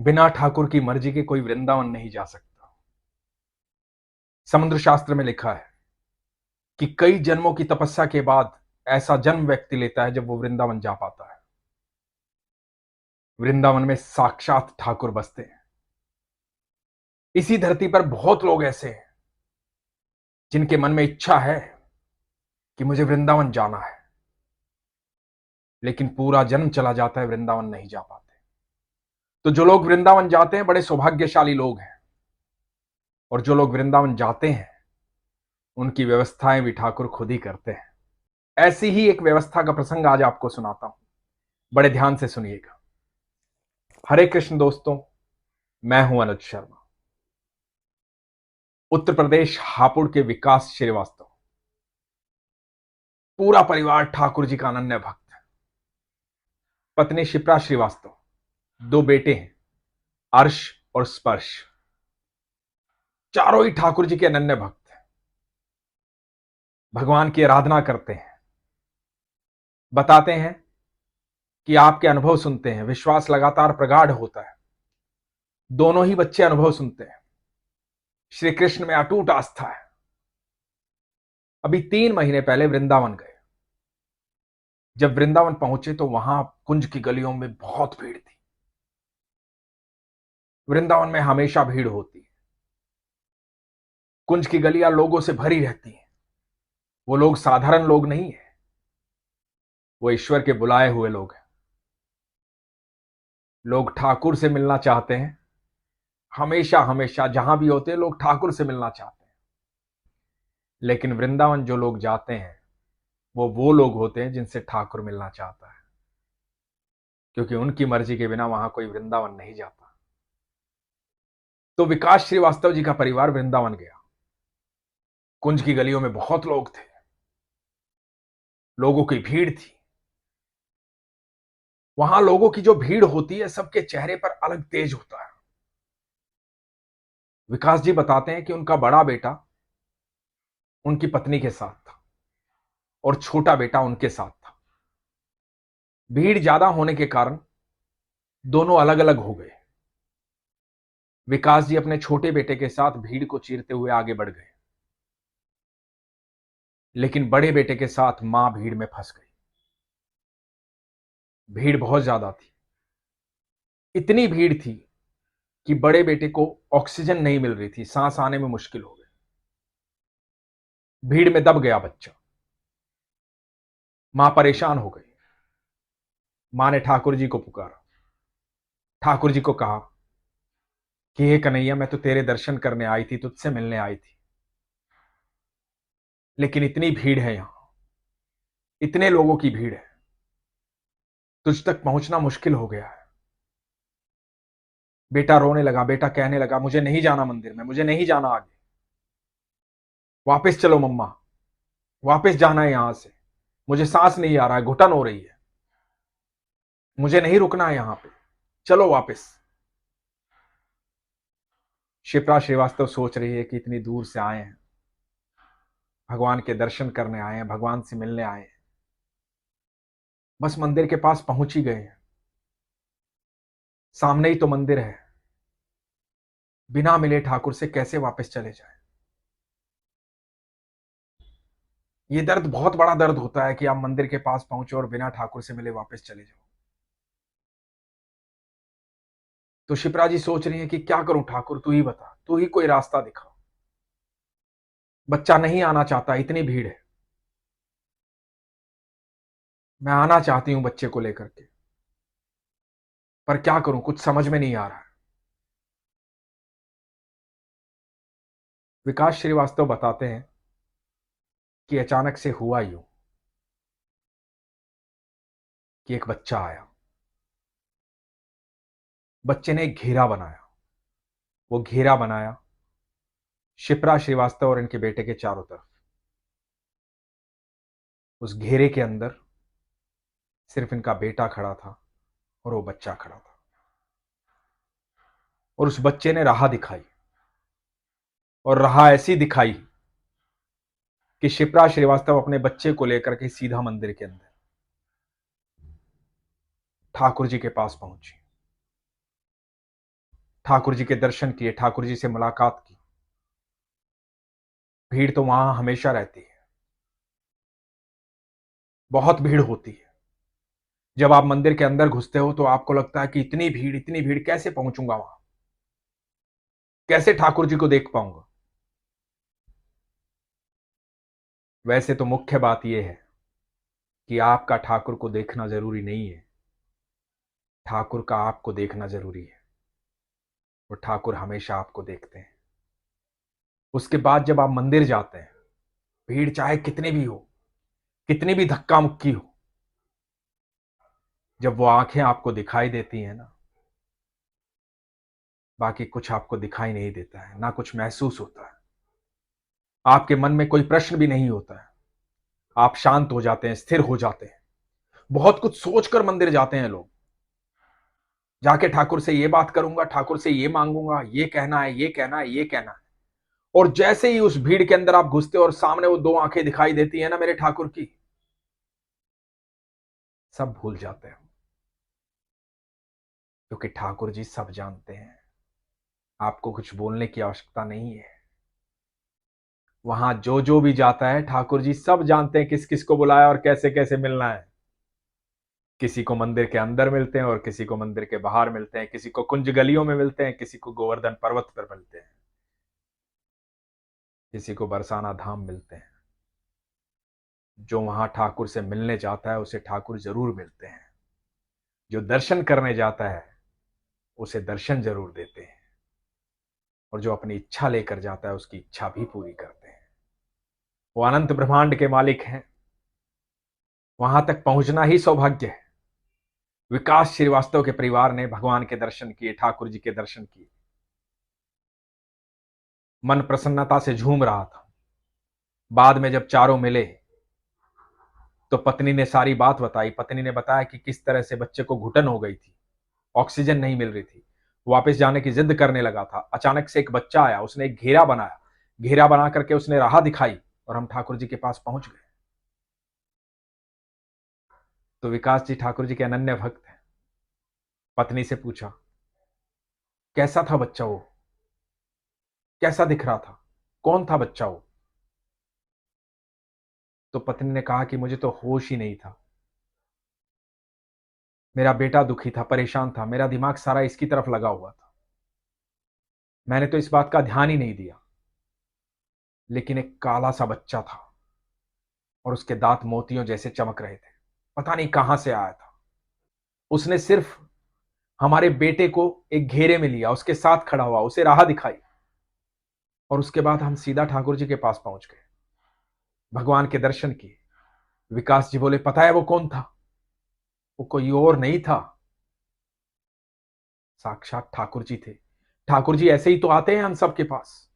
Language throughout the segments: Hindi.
बिना ठाकुर की मर्जी के कोई वृंदावन नहीं जा सकता। समुद्र शास्त्र में लिखा है कि कई जन्मों की तपस्या के बाद ऐसा जन्म व्यक्ति लेता है जब वो वृंदावन जा पाता है। वृंदावन में साक्षात ठाकुर बसते हैं। इसी धरती पर बहुत लोग ऐसे हैं जिनके मन में इच्छा है कि मुझे वृंदावन जाना है, लेकिन पूरा जन्म चला जाता है, वृंदावन नहीं जा पाते। तो जो लोग वृंदावन जाते हैं बड़े सौभाग्यशाली लोग हैं, और जो लोग वृंदावन जाते हैं उनकी व्यवस्थाएं भी ठाकुर खुद ही करते हैं। ऐसी ही एक व्यवस्था का प्रसंग आज आपको सुनाता हूं, बड़े ध्यान से सुनिएगा। हरे कृष्ण दोस्तों, मैं हूं अनुज शर्मा। उत्तर प्रदेश हापुड़ के विकास श्रीवास्तव, पूरा परिवार ठाकुर जी का अनन्य भक्त है। पत्नी शिप्रा श्रीवास्तव, दो बेटे हैं, अर्श और स्पर्श। चारों ही ठाकुर जी के अनन्य भक्त हैं, भगवान की आराधना करते हैं। बताते हैं कि आपके अनुभव सुनते हैं, विश्वास लगातार प्रगाढ़ होता है। दोनों ही बच्चे अनुभव सुनते हैं। श्री कृष्ण में अटूट आस्था है। अभी 3 महीने पहले वृंदावन गए। जब वृंदावन पहुंचे तो वहां कुंज की गलियों में बहुत भीड़ थी। वृंदावन में हमेशा भीड़ होती है। कुंज की गलियां लोगों से भरी रहती हैं। वो लोग साधारण लोग नहीं है, वो ईश्वर के बुलाए हुए लोग हैं। लोग ठाकुर से मिलना चाहते हैं। हमेशा हमेशा जहां भी होते हैं लोग ठाकुर से मिलना चाहते हैं। लेकिन वृंदावन जो लोग जाते हैं वो लोग होते हैं जिनसे ठाकुर मिलना चाहता है, क्योंकि उनकी मर्जी के बिना वहां कोई वृंदावन नहीं जाता। तो विकास श्रीवास्तव जी का परिवार वृंदावन गया। कुंज की गलियों में बहुत लोग थे, लोगों की भीड़ थी। वहां लोगों की जो भीड़ होती है सबके चेहरे पर अलग तेज होता है। विकास जी बताते हैं कि उनका बड़ा बेटा उनकी पत्नी के साथ था और छोटा बेटा उनके साथ था। भीड़ ज्यादा होने के कारण दोनों अलग अलग हो गए। विकास जी अपने छोटे बेटे के साथ भीड़ को चीरते हुए आगे बढ़ गए, लेकिन बड़े बेटे के साथ मां भीड़ में फंस गई। भीड़ बहुत ज्यादा थी। इतनी भीड़ थी कि बड़े बेटे को ऑक्सीजन नहीं मिल रही थी, सांस आने में मुश्किल हो गई। भीड़ में दब गया बच्चा। मां परेशान हो गई। मां ने ठाकुर जी को पुकारा। ठाकुर जी को कहा कि हे कन्हैया, मैं तो तेरे दर्शन करने आई थी, तुझसे मिलने आई थी, लेकिन इतनी भीड़ है यहां, इतने लोगों की भीड़ है, तुझ तक पहुंचना मुश्किल हो गया है। बेटा रोने लगा। बेटा कहने लगा, मुझे नहीं जाना मंदिर में, मुझे नहीं जाना आगे, वापस चलो मम्मा, वापस जाना है यहां से, मुझे सांस नहीं आ रहा है, घुटन हो रही है, मुझे नहीं रुकना है यहां पे, चलो वापस। शिप्रा श्रीवास्तव सोच रही है कि इतनी दूर से आए हैं, भगवान के दर्शन करने आए हैं, भगवान से मिलने आए हैं, बस मंदिर के पास पहुंच ही गए हैं, सामने ही तो मंदिर है, बिना मिले ठाकुर से कैसे वापस चले जाए। ये दर्द बहुत बड़ा दर्द होता है कि आप मंदिर के पास पहुंचे और बिना ठाकुर से मिले वापस चले जाओ। तो शिप्रा जी सोच रही है कि क्या करूं ठाकुर, तू ही बता, तू ही कोई रास्ता दिखा। बच्चा नहीं आना चाहता, इतनी भीड़ है। मैं आना चाहती हूं बच्चे को लेकर के, पर क्या करूं, कुछ समझ में नहीं आ रहा है। विकास श्रीवास्तव बताते हैं कि अचानक से हुआ यूं कि एक बच्चा आया। बच्चे ने एक घेरा बनाया। वो घेरा बनाया शिप्रा श्रीवास्तव और इनके बेटे के चारों तरफ। उस घेरे के अंदर सिर्फ इनका बेटा खड़ा था और वो बच्चा खड़ा था। और उस बच्चे ने राह दिखाई, और राह ऐसी दिखाई कि शिप्रा श्रीवास्तव अपने बच्चे को लेकर के सीधा मंदिर के अंदर ठाकुर जी के पास पहुंची। ठाकुर जी के दर्शन किए, ठाकुर जी से मुलाकात की। भीड़ तो वहां हमेशा रहती है, बहुत भीड़ होती है। जब आप मंदिर के अंदर घुसते हो तो आपको लगता है कि इतनी भीड़ कैसे पहुंचूंगा वहां, कैसे ठाकुर जी को देख पाऊंगा। वैसे तो मुख्य बात यह है कि आपका ठाकुर को देखना जरूरी नहीं है, ठाकुर का आपको देखना जरूरी है। और ठाकुर हमेशा आपको देखते हैं। उसके बाद जब आप मंदिर जाते हैं, भीड़ चाहे कितनी भी हो, कितनी भी धक्का मुक्की हो, जब वो आंखें आपको दिखाई देती हैं ना, बाकी कुछ आपको दिखाई नहीं देता है, ना कुछ महसूस होता है। आपके मन में कोई प्रश्न भी नहीं होता है। आप शांत हो जाते हैं, स्थिर हो जाते हैं। बहुत कुछ सोचकर मंदिर जाते हैं लोग, जाके ठाकुर से ये बात करूंगा, ठाकुर से ये मांगूंगा, ये कहना है, ये कहना है, ये कहना है। और जैसे ही उस भीड़ के अंदर आप घुसते हो और सामने वो दो आंखें दिखाई देती है ना मेरे ठाकुर की, सब भूल जाते हैं। क्योंकि ठाकुर जी सब जानते हैं, आपको कुछ बोलने की आवश्यकता नहीं है। वहां जो जो भी जाता है, ठाकुर जी सब जानते हैं किस किस को बुलाया और कैसे कैसे मिलना है। किसी को मंदिर के अंदर मिलते हैं और किसी को मंदिर के बाहर मिलते हैं, किसी को कुंज गलियों में मिलते हैं, किसी को गोवर्धन पर्वत पर मिलते हैं, किसी को बरसाना धाम मिलते हैं। जो वहां ठाकुर से मिलने जाता है उसे ठाकुर जरूर मिलते हैं, जो दर्शन करने जाता है उसे दर्शन जरूर देते हैं, और जो अपनी इच्छा लेकर जाता है उसकी इच्छा भी पूरी करते हैं। वो अनंत ब्रह्मांड के मालिक हैं, वहां तक पहुंचना ही सौभाग्य है। विकास श्रीवास्तव के परिवार ने भगवान के दर्शन किए, ठाकुर जी के दर्शन किए, मन प्रसन्नता से झूम रहा था। बाद में जब चारों मिले तो पत्नी ने सारी बात बताई। पत्नी ने बताया कि किस तरह से बच्चे को घुटन हो गई थी, ऑक्सीजन नहीं मिल रही थी, वापस जाने की जिद करने लगा था। अचानक से एक बच्चा आया, उसने एक घेरा बनाया, घेरा बना करके उसने राह दिखाई और हम ठाकुर जी के पास पहुंच गए। तो विकास जी ठाकुर जी के अनन्य भक्त हैं। पत्नी से पूछा, कैसा था बच्चा वो, कैसा दिख रहा था, कौन था बच्चा वो? तो पत्नी ने कहा कि मुझे तो होश ही नहीं था, मेरा बेटा दुखी था, परेशान था, मेरा दिमाग सारा इसकी तरफ लगा हुआ था, मैंने तो इस बात का ध्यान ही नहीं दिया। लेकिन एक काला सा बच्चा था और उसके दांत मोतियों जैसे चमक रहे थे, पता नहीं कहां से आया था। उसने सिर्फ हमारे बेटे को एक घेरे में लिया, उसके साथ खड़ा हुआ, उसे राह दिखाई, और उसके बाद हम सीधा ठाकुर जी के पास पहुंच गए, भगवान के दर्शन किए। विकास जी बोले, पता है वो कौन था? वो कोई और नहीं था, साक्षात ठाकुर जी थे। ठाकुर जी ऐसे ही तो आते हैं हम सबके पास,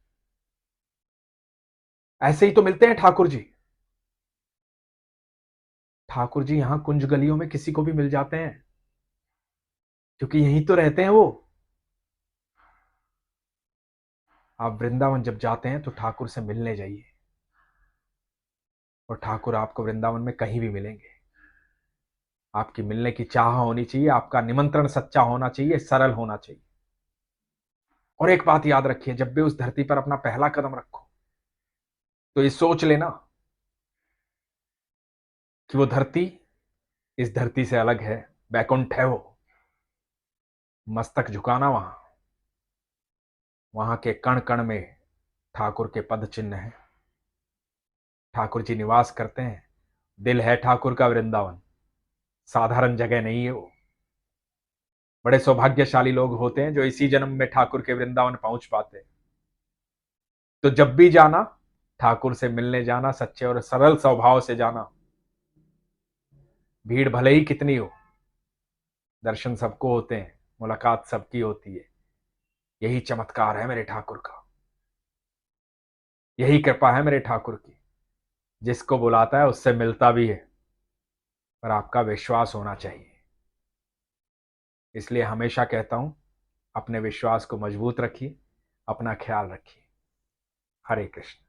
ऐसे ही तो मिलते हैं ठाकुर जी। ठाकुर जी यहां कुंज गलियों में किसी को भी मिल जाते हैं, क्योंकि यहीं तो रहते हैं वो। आप वृंदावन जब जाते हैं तो ठाकुर से मिलने जाइए, और ठाकुर आपको वृंदावन में कहीं भी मिलेंगे। आपकी मिलने की चाह होनी चाहिए, आपका निमंत्रण सच्चा होना चाहिए, सरल होना चाहिए। और एक बात याद रखिए, जब भी उस धरती पर अपना पहला कदम रखो तो ये सोच लेना कि वो धरती इस धरती से अलग है, बैकुंठ है वो। मस्तक झुकाना वहां, वहां के कण कण में ठाकुर के पद चिन्ह है, ठाकुर जी निवास करते हैं। दिल है ठाकुर का वृंदावन, साधारण जगह नहीं है वो। बड़े सौभाग्यशाली लोग होते हैं जो इसी जन्म में ठाकुर के वृंदावन पहुंच पाते हैं। तो जब भी जाना, ठाकुर से मिलने जाना, सच्चे और सरल स्वभाव से जाना। भीड़ भले ही कितनी हो, दर्शन सबको होते हैं, मुलाकात सबकी होती है। यही चमत्कार है मेरे ठाकुर का, यही कृपा है मेरे ठाकुर की। जिसको बुलाता है उससे मिलता भी है, पर आपका विश्वास होना चाहिए। इसलिए हमेशा कहता हूं, अपने विश्वास को मजबूत रखिए, अपना ख्याल रखिए। हरे कृष्ण।